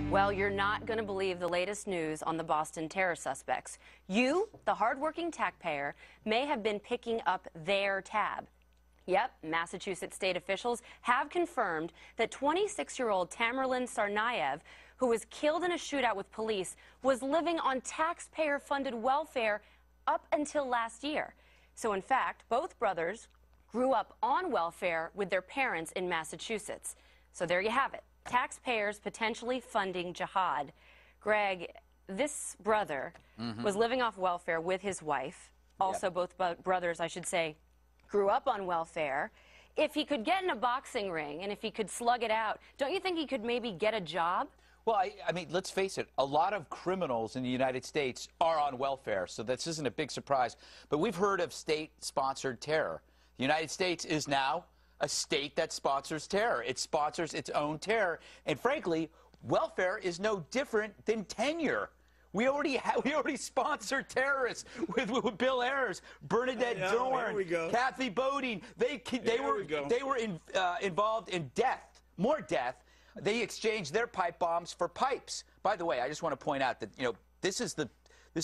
Well, you're not going to believe the latest news on the Boston terror suspects. You, the hardworking taxpayer, may have been picking up their tab. Yep, Massachusetts state officials have confirmed that 26-year-old Tamerlan Tsarnaev, who was killed in a shootout with police, was living on taxpayer-funded welfare up until last year. So, in fact, both brothers grew up on welfare with their parents in Massachusetts. So there you have it. Taxpayers potentially funding jihad. Greg, this brother was living off welfare with his wife. Also, both brothers, I should say, grew up on welfare. If he could get in a boxing ring and if he could slug it out, don't you think he could maybe get a job? Well, I mean, let's face it, a lot of criminals in the United States are on welfare, so this isn't a big surprise. But we've heard of state-sponsored terror. The United States is now a state that sponsors terror. It sponsors its own terror. And frankly, welfare is no different than tenure. We already sponsor terrorists with Bill Ayers, Bernadette Dorn, Kathy Bodine. They were involved in death, more death. They exchanged their pipe bombs for pipes. By the way, I just want to point out that this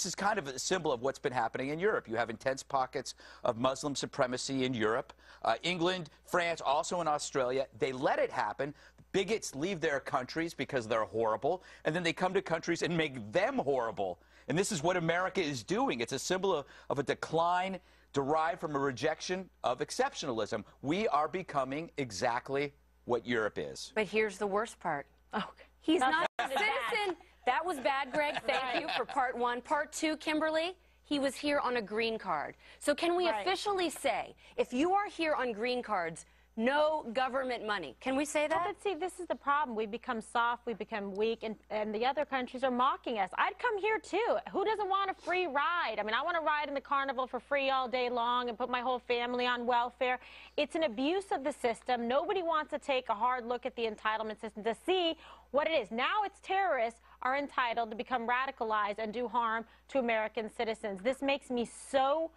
is kind of a symbol of what's been happening in Europe. You have intense pockets of Muslim supremacy in Europe. England, France, also in Australia. They let it happen. Bigots leave their countries because they're horrible, and then they come to countries and make them horrible. And this is what America is doing. It's a symbol of a decline derived from a rejection of exceptionalism. We are becoming exactly what Europe is. But here's the worst part. Oh, he's not a citizen. That was bad, Greg. Thank you for part one. Part two, Kimberly, he was here on a green card. So can we officially say, if you are here on green cards, no government money? Can we say that? Well, but see, this is the problem. We become soft, we become weak, and the other countries are mocking us. I'd come here, too. Who doesn't want a free ride? I mean, I want to ride in the carnival for free all day long and put my whole family on welfare. It's an abuse of the system. Nobody wants to take a hard look at the entitlement system to see what it is. Now it's terrorists are entitled to become radicalized and do harm to American citizens. This makes me so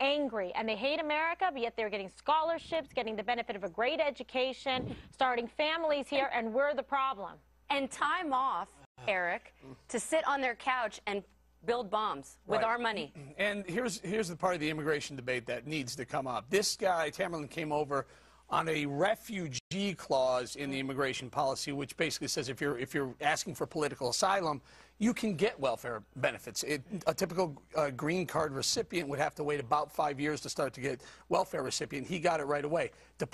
angry, and they hate America, but yet they're getting scholarships, getting the benefit of a great education, starting families here, and we're the problem. And time off, Eric, to sit on their couch and build bombs with our money. And here's the part of the immigration debate that needs to come up. This guy, Tamerlan, came over on a refugee clause in the immigration policy, which basically says if you're asking for political asylum, you can get welfare benefits. A typical green card recipient would have to wait about 5 years to start to get welfare recipient. He got it right away.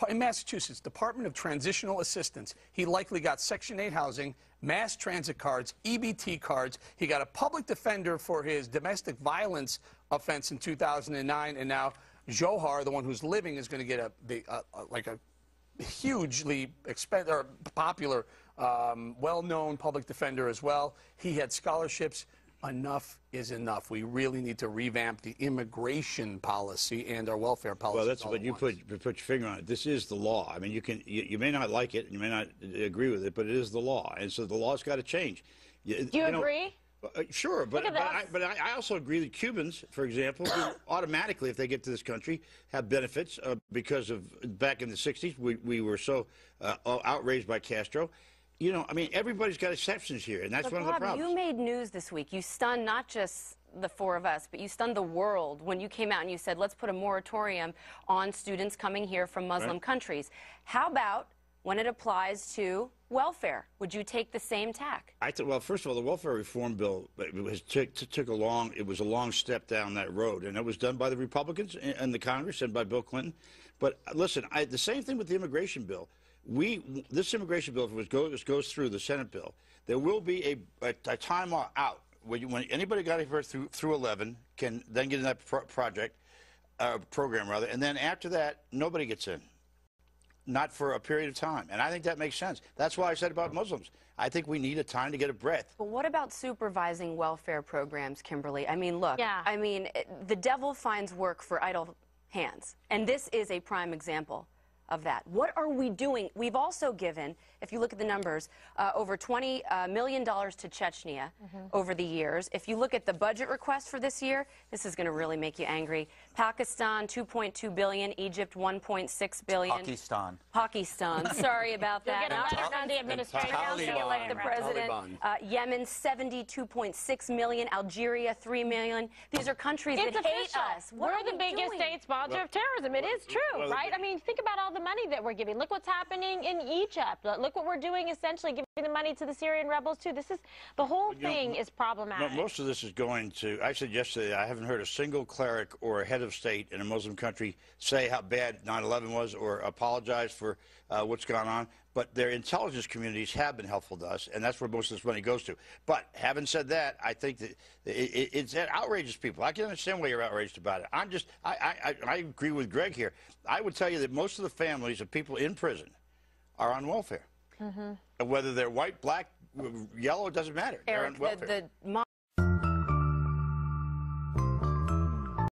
In Massachusetts, Department of Transitional Assistance, he likely got Section 8 housing, mass transit cards, EBT cards. He got a public defender for his domestic violence offense in 2009, and now Johar, the one who's living, is going to get a hugely popular, well-known public defender as well. He had scholarships. Enough is enough. We really need to revamp the immigration policy and our welfare policy. Well, that's what you put your finger on it. This is the law. I mean, you may not like it, and you may not agree with it, but it is the law, and so the law's got to change. Do you agree? Sure, but I also agree that Cubans, for example, who automatically, if they get to this country, have benefits because of back in the 60s, we were so outraged by Castro. I mean, everybody's got exceptions here, and that's one of the problems. You made news this week. You stunned not just the four of us, but you stunned the world when you came out and you said, let's put a moratorium on students coming here from Muslim countries. How about when it applies to welfare? Would you take the same tack? Well, first of all, the welfare reform bill it was a long step down that road, and it was done by the Republicans and the Congress and by Bill Clinton. But listen, the same thing with the immigration bill. This immigration bill, if it goes through the Senate bill, there will be a time out when anybody got here through 11 can then get in that program, and then after that, nobody gets in. Not for a period of time. And I think that makes sense. That's why I said about Muslims. I think we need a time to get a breath. But what about supervising welfare programs, Kimberly? I mean, look, I mean, the devil finds work for idle hands. And this is a prime example of that. What are we doing? We've also given, if you look at the numbers, over $20 million to Chechnya over the years. If you look at the budget request for this year, this is going to really make you angry. Pakistan, $2.2 billion. Egypt, $1.6 billion. Pakistan. Sorry about that. You'll get a letter from the administration. Elect the president. Yemen, $72.6 million. Algeria, $3 million. These are countries that hate us. We're the biggest state sponsor of terrorism. It is true, right? I mean, think about all the money that we're giving. Look what's happening in Egypt. Look what we're doing, essentially giving the money to the Syrian rebels, too. This is, the whole thing is problematic. Most of this is going to, I said yesterday, I haven't heard a single cleric or a head of state in a Muslim country say how bad 9/11 was or apologize for what's gone on. But their intelligence communities have been helpful to us, and that's where most of this money goes to. But having said that, I think that it outrages people. I can understand why you're outraged about it. I agree with Greg here. I would tell you that most of the families of people in prison are on welfare. And whether they're white, black, yellow, it doesn't matter. Eric, they're on welfare. the